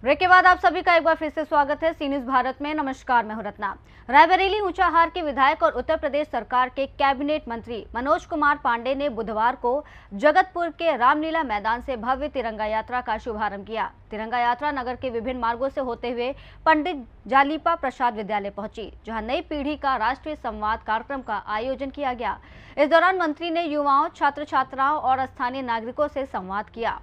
Break के बाद आप सभी का एक बार फिर से स्वागत है सी न्यूज भारत में। नमस्कार, मैं हूं रत्ना। रायबरेली ऊंचाहार के विधायक और उत्तर प्रदेश सरकार के कैबिनेट मंत्री मनोज कुमार पांडे ने बुधवार को जगतपुर के रामलीला मैदान से भव्य तिरंगा यात्रा का शुभारंभ किया। तिरंगा यात्रा नगर के विभिन्न मार्गों से होते हुए पंडित जालीपा प्रसाद विद्यालय पहुंची, जहां नई पीढ़ी का राष्ट्रीय संवाद कार्यक्रम का आयोजन किया गया। इस दौरान मंत्री ने युवाओं, छात्र छात्राओं और स्थानीय नागरिकों से संवाद किया।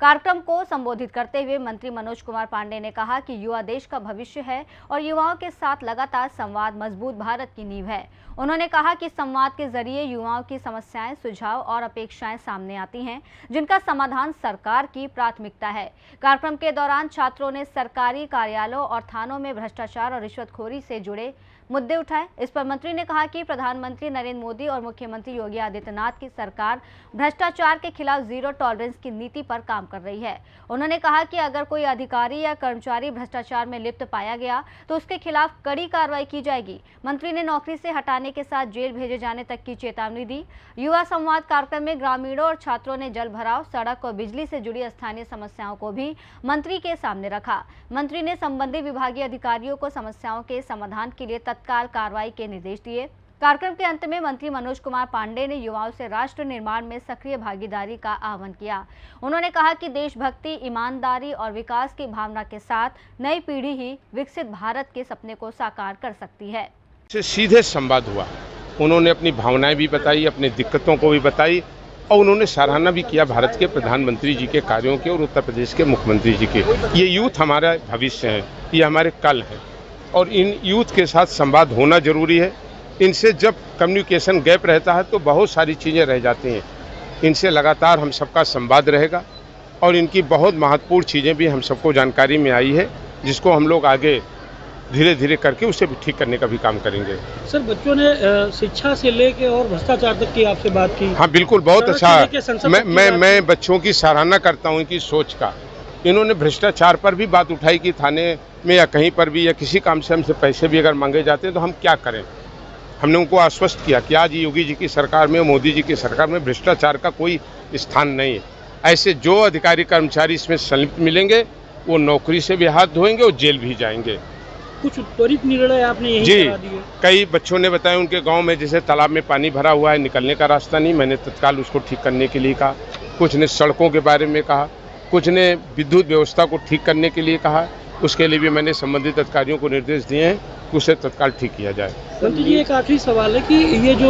कार्यक्रम को संबोधित करते हुए मंत्री मनोज कुमार पांडे ने कहा कि युवा देश का भविष्य है और युवाओं के साथ लगातार संवाद मजबूत भारत की नींव है। उन्होंने कहा कि संवाद के जरिए युवाओं की समस्याएं, सुझाव और अपेक्षाएं सामने आती हैं, जिनका समाधान सरकार की प्राथमिकता है। कार्यक्रम के दौरान छात्रों ने सरकारी कार्यालयों और थानों में भ्रष्टाचार और रिश्वतखोरी से जुड़े मुद्दे उठाए। इस पर मंत्री ने कहा कि प्रधानमंत्री नरेंद्र मोदी और मुख्यमंत्री योगी आदित्यनाथ की सरकार भ्रष्टाचार के खिलाफ जीरो टॉलरेंस की नीति पर काम कर रही है। उन्होंने कहा कि अगर कोई अधिकारी या कर्मचारी भ्रष्टाचार में लिप्त पाया गया तो उसके खिलाफ कड़ी कार्रवाई की जाएगी। मंत्री ने नौकरी से हटाने के साथ जेल भेजे जाने तक की चेतावनी दी। युवा संवाद कार्यक्रम में ग्रामीणों और छात्रों ने जल भराव, सड़क और बिजली से जुड़ी स्थानीय समस्याओं को भी मंत्री के सामने रखा। मंत्री ने संबंधित विभागीय अधिकारियों को समस्याओं के समाधान के लिए तत्काल कार्रवाई के निर्देश दिए। कार्यक्रम के अंत में मंत्री मनोज कुमार पांडे ने युवाओं से राष्ट्र निर्माण में सक्रिय भागीदारी का आह्वान किया। उन्होंने कहा कि देशभक्ति, ईमानदारी और विकास की भावना के साथ नई पीढ़ी ही विकसित भारत के सपने को साकार कर सकती है। सीधे संवाद हुआ, उन्होंने अपनी भावनाएं भी बताई, अपनी दिक्कतों को भी बताई और उन्होंने सराहना भी किया भारत के प्रधानमंत्री जी के कार्यों के और उत्तर प्रदेश के मुख्यमंत्री जी के। ये यूथ हमारा भविष्य है, ये हमारे कल है और इन यूथ के साथ संवाद होना जरूरी है। इनसे जब कम्युनिकेशन गैप रहता है तो बहुत सारी चीज़ें रह जाती हैं। इनसे लगातार हम सबका संवाद रहेगा और इनकी बहुत महत्वपूर्ण चीज़ें भी हम सबको जानकारी में आई है, जिसको हम लोग आगे धीरे धीरे करके उसे भी ठीक करने का भी काम करेंगे। सर, बच्चों ने शिक्षा से लेके और भ्रष्टाचार तक की आपसे बात की। हाँ बिल्कुल, बहुत अच्छा। मैं बच्चों की सराहना करता हूँ इनकी सोच का। इन्होंने भ्रष्टाचार पर भी बात उठाई कि थाने में या कहीं पर भी या किसी काम से हमसे पैसे भी अगर मांगे जाते हैं तो हम क्या करें। हमने उनको आश्वस्त किया कि आज योगी जी की सरकार में, मोदी जी की सरकार में भ्रष्टाचार का कोई स्थान नहीं है। ऐसे जो अधिकारी कर्मचारी इसमें संलिप्त मिलेंगे वो नौकरी से भी हाथ धोएंगे और जेल भी जाएंगे। कुछ त्वरित निर्णय आपने यही करा दिए? कई बच्चों ने बताया उनके गांव में जैसे तालाब में पानी भरा हुआ है, निकलने का रास्ता नहीं, मैंने तत्काल उसको ठीक करने के लिए कहा। कुछ ने सड़कों के बारे में कहा, कुछ ने विद्युत व्यवस्था को ठीक करने के लिए कहा। उसके लिए भी मैंने संबंधित अधिकारियों को निर्देश दिए हैं कि उसे तत्काल ठीक किया जाए। मंत्री जी, एक आखिरी सवाल है कि ये जो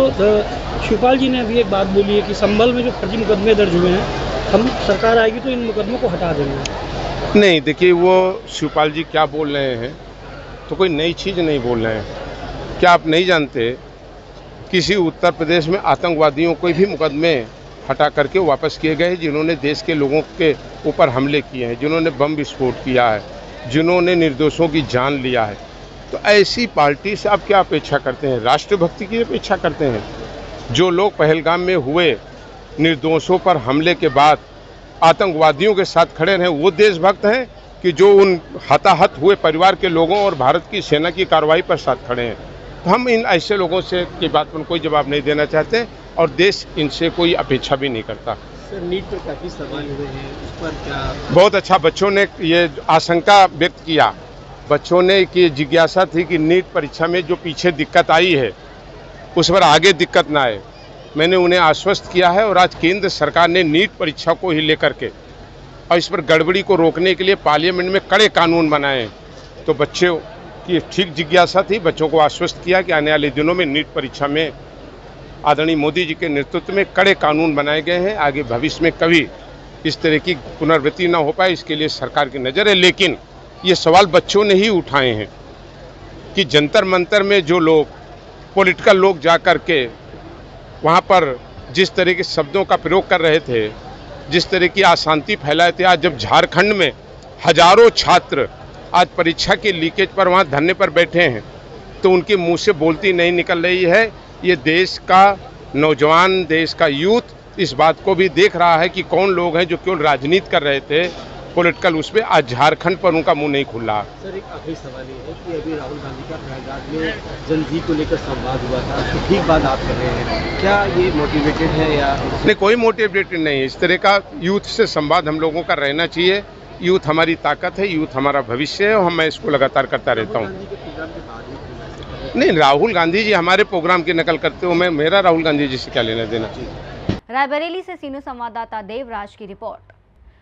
शिवपाल जी ने अभी एक बात बोली है कि संभल में जो फर्जी मुकदमे दर्ज हुए हैं, हम सरकार आएगी तो इन मुकदमों को हटा देंगे। नहीं, देखिए वो शिवपाल जी क्या बोल रहे हैं तो कोई नई चीज़ नहीं बोल रहे हैं। क्या आप नहीं जानते किसी उत्तर प्रदेश में आतंकवादियों को भी मुकदमे हटा करके वापस किए गए, जिन्होंने देश के लोगों के ऊपर हमले किए हैं, जिन्होंने बम विस्फोट किया है, जिन्होंने निर्दोषों की जान लिया है। तो ऐसी पार्टी से आप क्या अपेक्षा करते हैं? राष्ट्रभक्ति की अपेक्षा करते हैं? जो लोग पहलगाम में हुए निर्दोषों पर हमले के बाद आतंकवादियों के साथ खड़े रहे, वो देशभक्त हैं कि जो उन हताहत हुए परिवार के लोगों और भारत की सेना की कार्रवाई पर साथ खड़े हैं? तो हम इन ऐसे लोगों से की बात पर कोई जवाब नहीं देना चाहते और देश इनसे कोई अपेक्षा भी नहीं करता। सर, नीट पर काफी सवाल हुए हैं, उस पर क्या? बहुत अच्छा, बच्चों ने ये आशंका व्यक्त किया, बच्चों ने कि जिज्ञासा थी कि नीट परीक्षा में जो पीछे दिक्कत आई है उस पर आगे दिक्कत ना आए। मैंने उन्हें आश्वस्त किया है और आज केंद्र सरकार ने नीट परीक्षा को ही लेकर के और इस पर गड़बड़ी को रोकने के लिए पार्लियामेंट में कड़े कानून बनाए। तो बच्चों की ठीक जिज्ञासा थी, बच्चों को आश्वस्त किया कि आने वाले दिनों में नीट परीक्षा में आदरणीय मोदी जी के नेतृत्व में कड़े कानून बनाए गए हैं। आगे भविष्य में कभी इस तरह की पुनरावृत्ति ना हो पाए, इसके लिए सरकार की नज़र है। लेकिन ये सवाल बच्चों ने ही उठाए हैं कि जंतर मंतर में जो लोग पॉलिटिकल लोग जा कर के वहाँ पर जिस तरह के शब्दों का प्रयोग कर रहे थे, जिस तरह की अशांति फैलाए थे, आज जब झारखंड में हजारों छात्र आज परीक्षा के लीकेज पर वहाँ धरने पर बैठे हैं तो उनके मुंह से बोलती नहीं निकल रही है। ये देश का नौजवान, देश का यूथ इस बात को भी देख रहा है कि कौन लोग हैं जो केवल राजनीति कर रहे थे पॉलिटिकल उस पर। आज झारखंड पर उनका मुंह नहीं खुल रहा। सर एक आखिरी सवाल ये है कि अभी राहुल गांधी का प्रयागराज में जल को लेकर संवाद हुआ था, तो ठीक बात आप कर रहे हैं, क्या ये मोटिवेटेड है या नहीं, कोई मोटिवेटेड नहीं है। इस तरह का यूथ से संवाद हम लोगों का रहना चाहिए। यूथ हमारी ताकत है, यूथ हमारा भविष्य है, और मैं इसको लगातार करता रहता हूँ। गांधी के प्रोग्राम के बाद ही फिर मैसेज कर रहे हैं? नहीं, राहुल गांधी जी हमारे प्रोग्राम की नकल करते हो, मैं मेरा राहुल गांधी जी से क्या लेना देना। रायबरेली से सीनू संवाददाता देवराज की रिपोर्ट।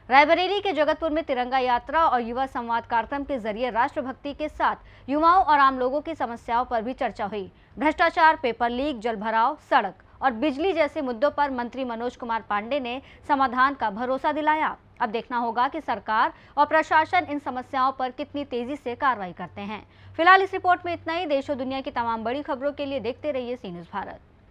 रायबरेली के जगतपुर में तिरंगा यात्रा और युवा संवाद कार्यक्रम के जरिए राष्ट्रभक्ति के साथ युवाओं और आम लोगों की समस्याओं पर भी चर्चा हुई। भ्रष्टाचार, पेपर लीक, जल भराव, सड़क और बिजली जैसे मुद्दों पर मंत्री मनोज कुमार पांडे ने समाधान का भरोसा दिलाया। अब देखना होगा कि सरकार और प्रशासन इन समस्याओं पर कितनी तेजी से कार्रवाई करते हैं। फिलहाल इस रिपोर्ट में इतना ही। देश और दुनिया की तमाम बड़ी खबरों के लिए देखते रहिए सी न्यूज़ भारत।